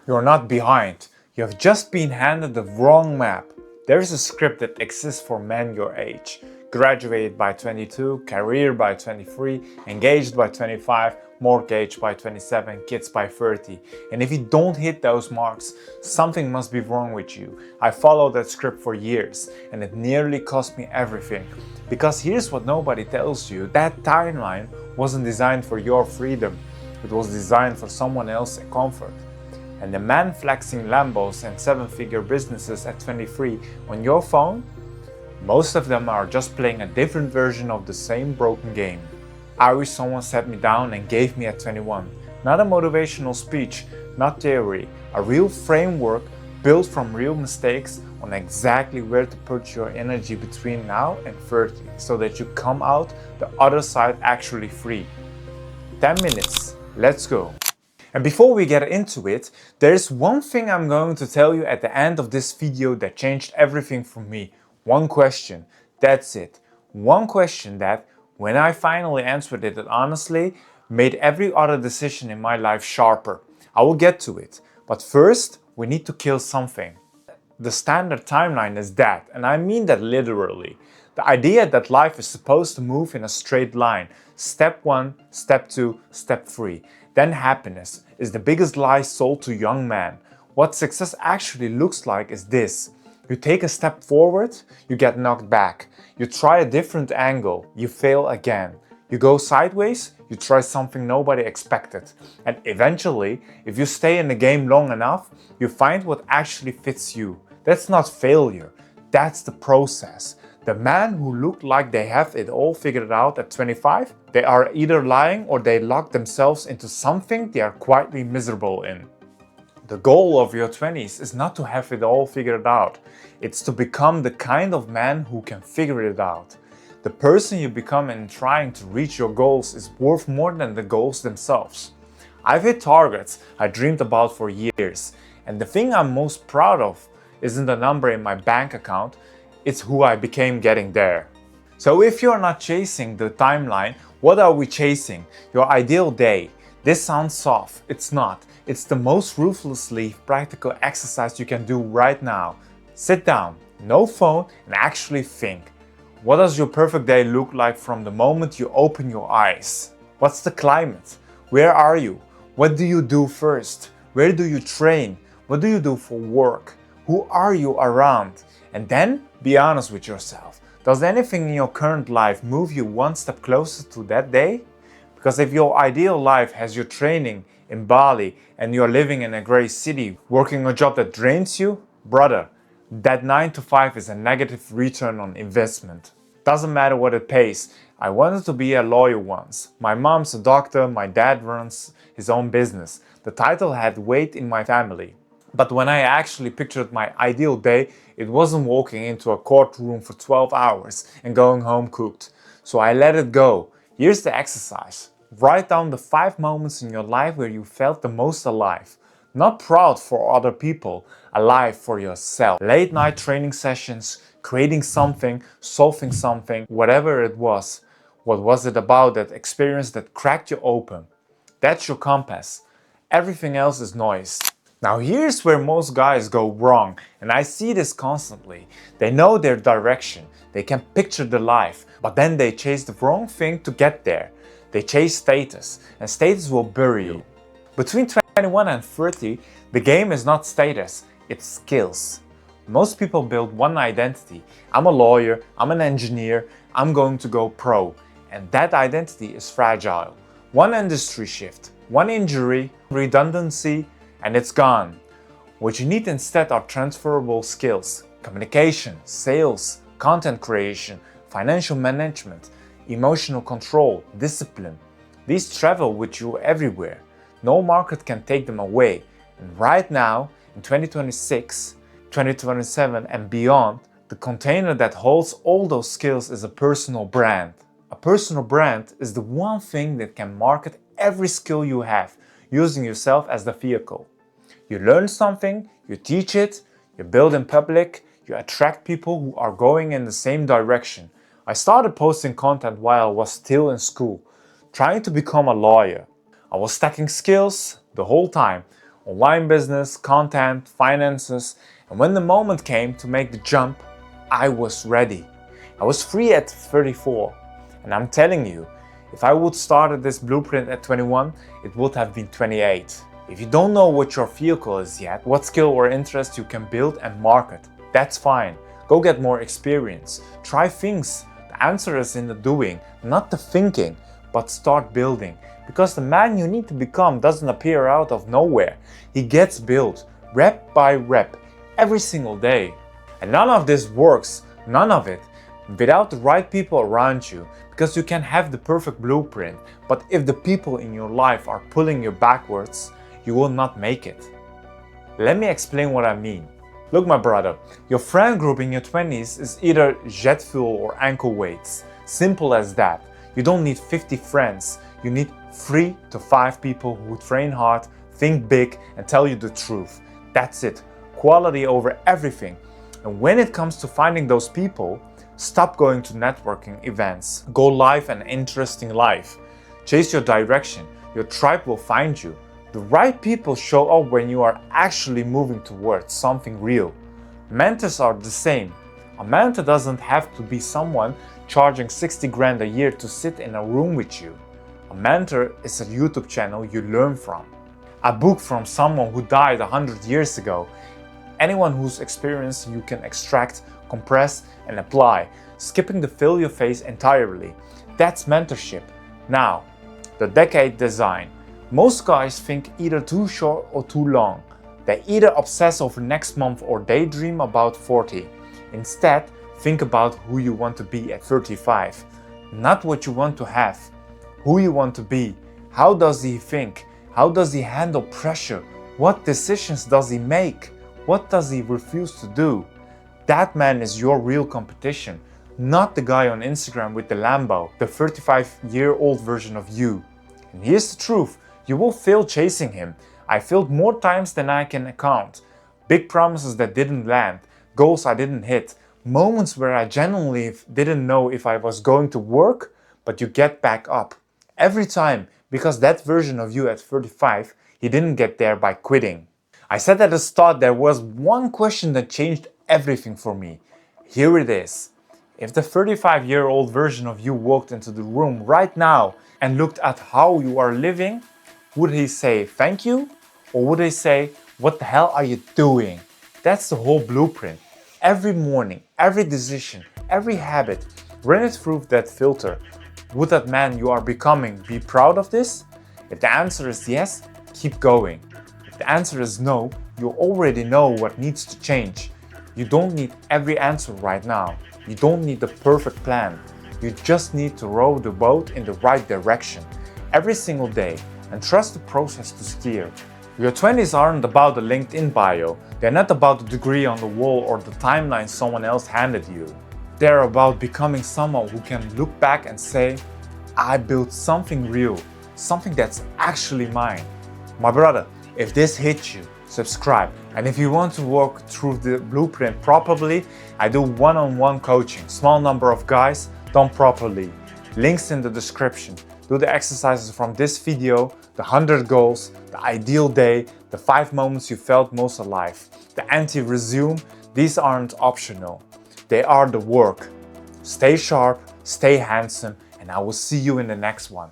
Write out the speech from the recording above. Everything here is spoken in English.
You're not behind. You have just been handed the wrong map. There is a script that exists for men your age. Graduate by 22, career by 23, engaged by 25, mortgage by 27, kids by 30. And if you don't hit those marks, something must be wrong with you. I followed that script for years and it nearly cost me everything. Because here's what nobody tells you, that timeline wasn't designed for your freedom. It was designed for someone else's comfort. And the man flexing Lambos and seven-figure businesses at 23 on your phone, most of them are just playing a different version of the same broken game. I wish someone sat me down and gave me at 21. Not a motivational speech, not theory, a real framework built from real mistakes on exactly where to put your energy between now and 30 so that you come out the other side actually free. 10 minutes, let's go. And before we get into it, there's one thing I'm going to tell you at the end of this video that changed everything for me. One question, that's it. One question that, when I finally answered it honestly, made every other decision in my life sharper. I will get to it. But first, we need to kill something. The standard timeline is that, and I mean that literally. The idea that life is supposed to move in a straight line. Step 1, step 2, step 3. Then happiness is the biggest lie sold to young men. What success actually looks like is this. You take a step forward, you get knocked back. You try a different angle, you fail again. You go sideways, you try something nobody expected. And eventually, if you stay in the game long enough, you find what actually fits you. That's not failure, that's the process. The men who look like they have it all figured out at 25, they are either lying or they lock themselves into something they are quietly miserable in. The goal of your 20s is not to have it all figured out. It's to become the kind of man who can figure it out. The person you become in trying to reach your goals is worth more than the goals themselves. I've hit targets I dreamed about for years, and the thing I'm most proud of isn't the number in my bank account, it's who I became getting there. So if you're not chasing the timeline, what are we chasing? Your ideal day. This sounds soft, it's not. It's the most ruthlessly practical exercise you can do right now. Sit down, no phone, and actually think. What does your perfect day look like from the moment you open your eyes? What's the climate? Where are you? What do you do first? Where do you train? What do you do for work? Who are you around? And then be honest with yourself. Does anything in your current life move you one step closer to that day? Because if your ideal life has you training in Bali and you're living in a great city, working a job that drains you, brother, that 9 to 5 is a negative return on investment. Doesn't matter what it pays. I wanted to be a lawyer once. My mom's a doctor, my dad runs his own business. The title had weight in my family. But when I actually pictured my ideal day, it wasn't walking into a courtroom for 12 hours and going home cooked. So I let it go. Here's the exercise. Write down the 5 moments in your life where you felt the most alive. Not proud for other people, alive for yourself. Late night training sessions, creating something, solving something, whatever it was. What was it about that experience that cracked you open? That's your compass. Everything else is noise. Now here's where most guys go wrong, and I see this constantly. They know their direction, they can picture the life, but then they chase the wrong thing to get there. They chase status, and status will bury you. Between 21 and 30, the game is not status, it's skills. Most people build one identity. I'm a lawyer, I'm an engineer, I'm going to go pro. And that identity is fragile. One industry shift, one injury, redundancy, and it's gone. What you need instead are transferable skills: communication, sales, content creation, financial management, emotional control, discipline. These travel with you everywhere. No market can take them away. And right now, in 2026, 2027 and beyond, the container that holds all those skills is a personal brand. A personal brand is the one thing that can market every skill you have, using yourself as the vehicle. You learn something, you teach it, you build in public, you attract people who are going in the same direction. I started posting content while I was still in school, trying to become a lawyer. I was stacking skills the whole time. online business, content, finances, and when the moment came to make the jump, I was ready. I was free at 34, and I'm telling you, if I would started this blueprint at 21, it would have been 28. If you don't know what your vehicle is yet, what skill or interest you can build and market, that's fine. Go get more experience. Try things. The answer is in the doing, not the thinking, but start building. Because the man you need to become doesn't appear out of nowhere. He gets built, rep by rep, every single day. And none of this works, none of it, without the right people around you. Because you can have the perfect blueprint, but if the people in your life are pulling you backwards, you will not make it. Let me explain what I mean. Look, my brother, your friend group in your 20s is either jet fuel or ankle weights. Simple as that. You don't need 50 friends. You need 3 to 5 people who train hard, think big, and tell you the truth. That's it. Quality over everything. And when it comes to finding those people, stop going to networking events. Go live an interesting life. Chase your direction. Your tribe will find you. The right people show up when you are actually moving towards something real. Mentors are the same. A mentor doesn't have to be someone charging 60 grand a year to sit in a room with you. A mentor is a YouTube channel you learn from. A book from someone who died 100 years ago. Anyone whose experience you can extract, compress, and apply, skipping the failure phase entirely. That's mentorship. Now, the decade design. Most guys think either too short or too long. They either obsess over next month or daydream about 40. Instead, think about who you want to be at 35. Not what you want to have. Who you want to be. How does he think? How does he handle pressure? What decisions does he make? What does he refuse to do? That man is your real competition, not the guy on Instagram with the Lambo, the 35-year-old version of you. And here's the truth, you will fail chasing him. I failed more times than I can count. Big promises that didn't land, goals I didn't hit, moments where I genuinely didn't know if I was going to work, but you get back up. Every time, because that version of you at 35, he didn't get there by quitting. I said at the start there was one question that changed everything for me. Here it is. If the 35-year-old version of you walked into the room right now and looked at how you are living, would he say thank you? Or would he say, what the hell are you doing? That's the whole blueprint. Every morning, every decision, every habit, run it through that filter. Would that man you are becoming be proud of this? If the answer is yes, keep going. If the answer is no, you already know what needs to change. You don't need every answer right now. You don't need the perfect plan. You just need to row the boat in the right direction every single day and trust the process to steer. Your 20s aren't about the LinkedIn bio. They're not about the degree on the wall or the timeline someone else handed you. They're about becoming someone who can look back and say, I built something real, something that's actually mine. My brother, if this hit you, subscribe. And if you want to walk through the blueprint properly, I do one-on-one coaching. Small number of guys, done properly. Links in the description. Do the exercises from this video, the 100 goals, the ideal day, the 5 moments you felt most alive. The anti-resume, these aren't optional. They are the work. Stay sharp, stay handsome, and I will see you in the next one.